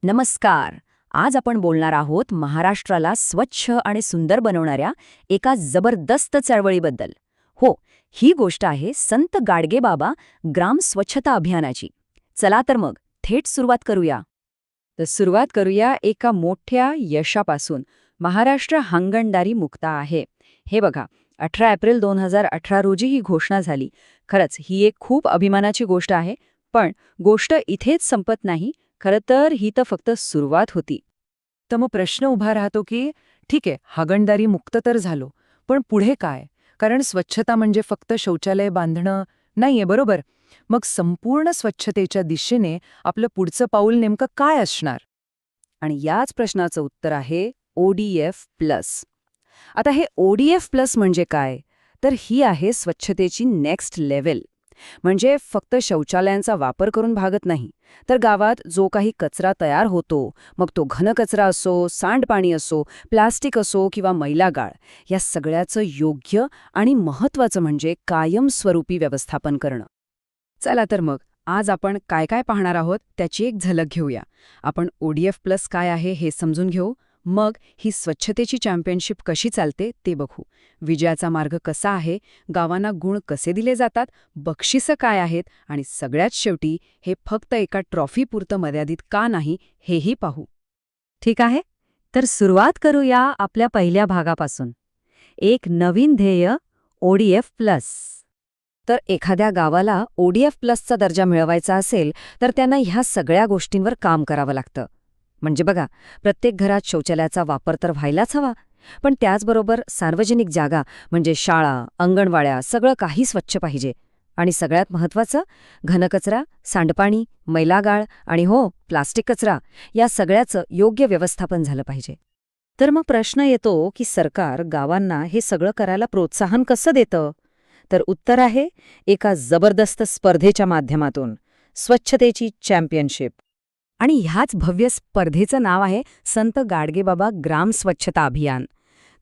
नमस्कार. आज आपण बोलणार आहोत महाराष्ट्राला स्वच्छ आणि सुंदर बनवणाऱ्या एका जबरदस्त चळवळीबद्दल. हो, ही गोष्ट आहे संत गाडगेबाबा ग्राम स्वच्छता अभियानाची. चला तर मग थेट सुरुवात करूया. तर सुरुवात करूया एका मोठ्या यशापासून. महाराष्ट्र हांगणदारी मुक्त आहे. हे बघा, 18 एप्रिल 2018 रोजी ही घोषणा झाली. खरंच ही एक खूप अभिमानाची गोष्ट आहे. पण गोष्ट इथेच संपत नाही. खरं तर ही तर फक्त सुरुवात होती. तर मग प्रश्न उभा राहतो की ठीक आहे, हागणदारी मुक्त तर झालो, पण पुढे काय? कारण स्वच्छता म्हणजे फक्त शौचालय बांधणं नाहीये, बरोबर? मग संपूर्ण स्वच्छतेच्या दिशेने आपलं पुढचं पाऊल नेमकं काय असणार? आणि याच प्रश्नाचं उत्तर आहे ODF+. आता हे ODF+ म्हणजे काय? तर ही आहे स्वच्छतेची नेक्स्ट लेव्हल. म्हणजे फक्त शौचालयांचा वापर करून भागत नाही, तर गावात जो काही कचरा तयार होतो, मग तो घनकचरा असो, सांडपाणी असो, प्लास्टिक असो किंवा मैला गाळ, या सगळ्याचं योग्य आणि महत्त्वाचं म्हणजे कायमस्वरूपी व्यवस्थापन करणं. चला तर मग आज आपण काय काय पाहणार आहोत त्याची एक झलक घेऊया. आपण ODF+ काय आहे हे समजून घेऊ. मग ही स्वच्छतेची चॅम्पियनशिप कशी चालते ते बघू. विजयाचा मार्ग कसा आहे, गावांना गुण कसे दिले जातात, बक्षिसं काय आहेत आणि सगळ्यात शेवटी हे फक्त एका ट्रॉफीपुरतं मर्यादित का नाही हेही पाहू. ठीक आहे, तर सुरुवात करूया आपल्या पहिल्या भागापासून. एक नवीन ध्येय ODF+. तर एखाद्या गावाला ODF+चा दर्जा मिळवायचा असेल तर त्यांना ह्या सगळ्या गोष्टींवर काम करावं लागतं. म्हणजे बघा, प्रत्येक घरात शौचालयाचा वापर तर व्हायलाच हवा, पण त्याचबरोबर सार्वजनिक जागा म्हणजे शाळा, अंगणवाड्या सगळं काही स्वच्छ पाहिजे. आणि सगळ्यात महत्त्वाचं, घनकचरा, सांडपाणी, मैला गाळ आणि हो, प्लास्टिक कचरा या सगळ्याचं योग्य व्यवस्थापन झालं पाहिजे. तर मग प्रश्न येतो की सरकार गावांना हे सगळं करायला प्रोत्साहन कसं देतं? तर उत्तर आहे एका जबरदस्त स्पर्धेच्या माध्यमातून, स्वच्छतेची चॅम्पियनशिप. आणि ह्याच भव्य स्पर्धेचं नाव आहे संत गाडगेबाबा ग्राम स्वच्छता अभियान.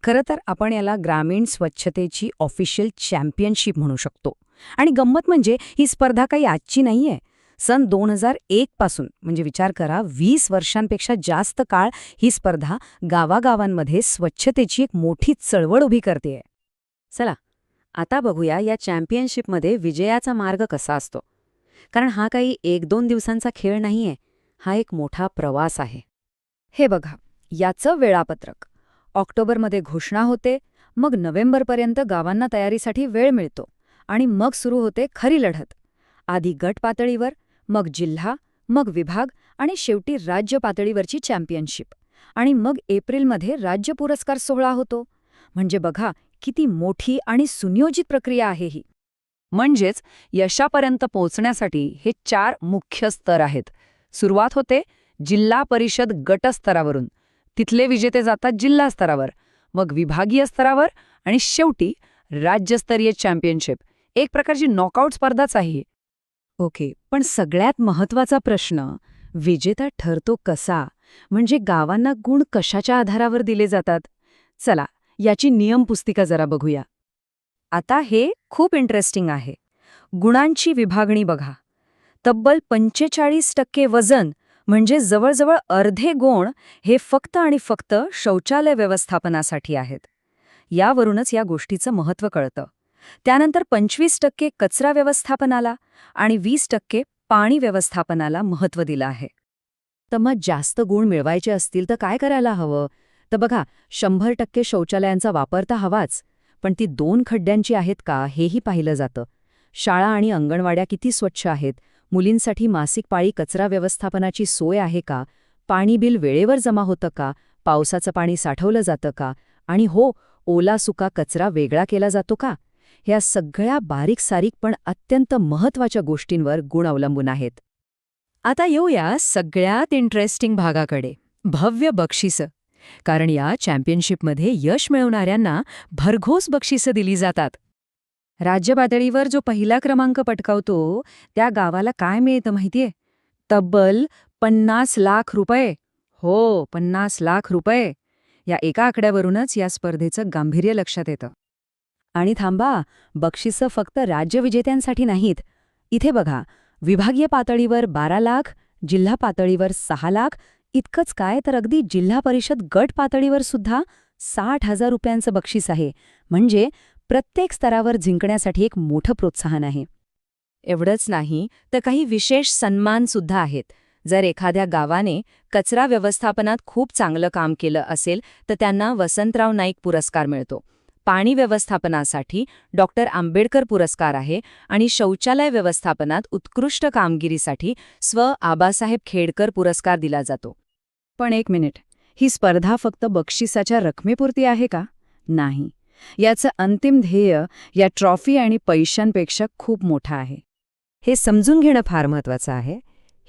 खरं तर आपण याला ग्रामीण स्वच्छतेची ऑफिशियल चॅम्पियनशिप म्हणू शकतो. आणि गंमत म्हणजे ही स्पर्धा काही आजची नाहीये. सन 2001 पासून, म्हणजे विचार करा, 20 वर्षांपेक्षा जास्त काळ ही स्पर्धा गावागावांमध्ये स्वच्छतेची एक मोठी चळवळ उभी करतेय. चला आता बघूया या चॅम्पियनशिपमध्ये विजयाचा मार्ग कसा असतो. कारण हा काही 1-2 दिवसांचा खेळ नाहीये, हा एक मोठा प्रवास आहे. हे बघा, याचं वेळापत्रक. ऑक्टोबरमध्ये घोषणा होते, मग नोव्हेंबरपर्यंत गावांना तयारीसाठी वेळ मिळतो आणि मग सुरू होते खरी लढत. आधी गट पातळीवर, मग जिल्हा, मग विभाग आणि शेवटी राज्य पातळीवरची चॅम्पियनशिप. आणि मग एप्रिलमध्ये राज्य पुरस्कार सोहळा होतो. म्हणजे बघा, किती मोठी आणि सुनियोजित प्रक्रिया आहे ही. म्हणजेच यशापर्यंत पोहोचण्यासाठी हे 4 मुख्य स्तर आहेत. सुरुवात होते जिल्हा परिषद गटस्तरावरून, तिथले विजेते जातात जिल्हा स्तरावर, मग विभागीय स्तरावर आणि शेवटी राज्यस्तरीय चॅम्पियनशिप. एक प्रकारची नॉकआउट स्पर्धाच आहे. ओके, पण सगळ्यात महत्त्वाचा प्रश्न, विजेता ठरतो कसा? म्हणजे गावांना गुण कशाच्या आधारावर दिले जातात? चला याची नियमपुस्तिका जरा बघूया. आता हे खूप इंटरेस्टिंग आहे. गुणांची विभागणी बघा. तब्बल 45% वजन म्हणजे जवळजवळ अर्धे गुण हे फक्त आणि फक्त शौचालय व्यवस्थापनासाठी आहेत. यावरूनच या गोष्टीचं महत्त्व कळतं. त्यानंतर 25% कचरा व्यवस्थापनाला आणि 20% पाणी व्यवस्थापनाला महत्त्व दिलं आहे. तर मग जास्त गुण मिळवायचे असतील तर काय करायला हवं? तर बघा, 100% शौचालयांचा वापर तर हवाच, पण ती 2 खड्ड्यांची आहेत का हेही पाहिलं जातं. शाळा आणि अंगणवाड्या किती स्वच्छ आहेत, मुलींसाठी मासिक पाळी कचरा व्यवस्थापनाची सोय आहे का, पाणी बिल वेळेवर जमा होतं का, पावसाचं पाणी साठवलं जातं का, आणि हो, ओला सुका कचरा वेगळा केला जातो का? ह्या सगळ्या बारीक-सारीक पण अत्यंत महत्त्वाच्या गोष्टींवर गुण अवलंबून आहेत. आता येऊया सगळ्यात इंटरेस्टिंग भागाकडे, भव्य बक्षिसं. कारण या चॅम्पियनशिपमध्ये यश मिळवणाऱ्यांना भरघोस बक्षिसं दिली जातात. राज्य पातळीवर जो पहिला क्रमांक पटकावतो त्या गावाला काय मिळतं माहितीये? तब्बल 50 लाख रुपये. हो, 50 लाख रुपये. या एका आकड्यावरूनच या स्पर्धेचं गांभीर्य लक्षात येतं. आणि थांबा, बक्षिसं फक्त राज्यविजेत्यांसाठी नाहीत. इथे बघा, विभागीय पातळीवर 12 लाख, जिल्हा पातळीवर 6 लाख, इतकंच काय तर अगदी जिल्हा परिषद गट पातळीवर सुद्धा 60,000 रुपयांचं बक्षीस आहे. म्हणजे प्रत्येक स्तरावर जिंकण्यासाठी एक मोठं प्रोत्साहन आहे. एवढंच नाही तर काही विशेष सन्मान सुद्धा आहेत. जर एखाद्या गावाने कचरा व्यवस्थापनात खूप चांगलं काम केलं असेल तर त्यांना वसंतराव नाईक पुरस्कार मिळतो. पाणी व्यवस्थापनासाठी डॉक्टर आंबेडकर पुरस्कार आहे आणि शौचालय व्यवस्थापनात उत्कृष्ट कामगिरीसाठी आबासाहेब खेडकर पुरस्कार दिला जातो. पण एक मिनिट, ही स्पर्धा फक्त बक्षिसाच्या रकमेपुरती आहे का? नाही. याचं अंतिम ध्येय या ट्रॉफी आणि पैशांपेक्षा खूप मोठं आहे. हे समजून घेणं फार महत्वाचं आहे.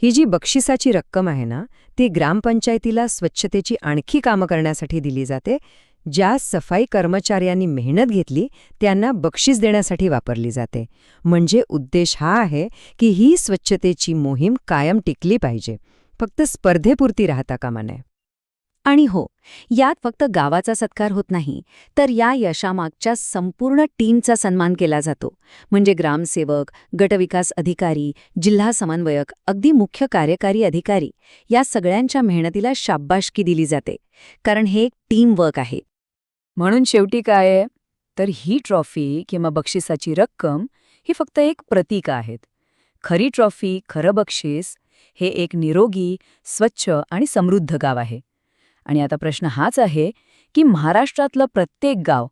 ही जी बक्षिसाची रक्कम आहे ना, ती ग्रामपंचायतीला स्वच्छतेची आणखी कामं करण्यासाठी दिली जाते. ज्या सफाई कर्मचाऱ्यांनी मेहनत घेतली त्यांना बक्षीस देण्यासाठी वापरली जाते. म्हणजे उद्देश हा आहे की ही स्वच्छतेची मोहीम कायम टिकली पाहिजे, फक्त स्पर्धेपुरती राहता कामा नये. आणि हो, यात फक्त गावाचा सत्कार होत नाही, तर या यशामागच्या संपूर्ण टीमचा सन्मान केला जातो. म्हणजे ग्रामसेवक, गटविकास अधिकारी, जिल्हा समन्वयक, अगदी मुख्य कार्यकारी अधिकारी या सगळ्यांच्या मेहनतीला शाबासकी दिली जाते. कारण हे एक टीम वर्क आहे. म्हणून शेवटी काय आहे तर ही ट्रॉफी किंवा बक्षिसाची रक्कम ही फक्त एक प्रतीक आहेत. खरी ट्रॉफी, खरं बक्षीस हे एक निरोगी, स्वच्छ आणि समृद्ध गाव आहे. आणि आता प्रश्न हाच आहे की महाराष्ट्रातलं प्रत्येक गाव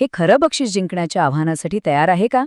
हे खरं बक्षीस जिंकण्याच्या आव्हानासाठी तयार आहे का?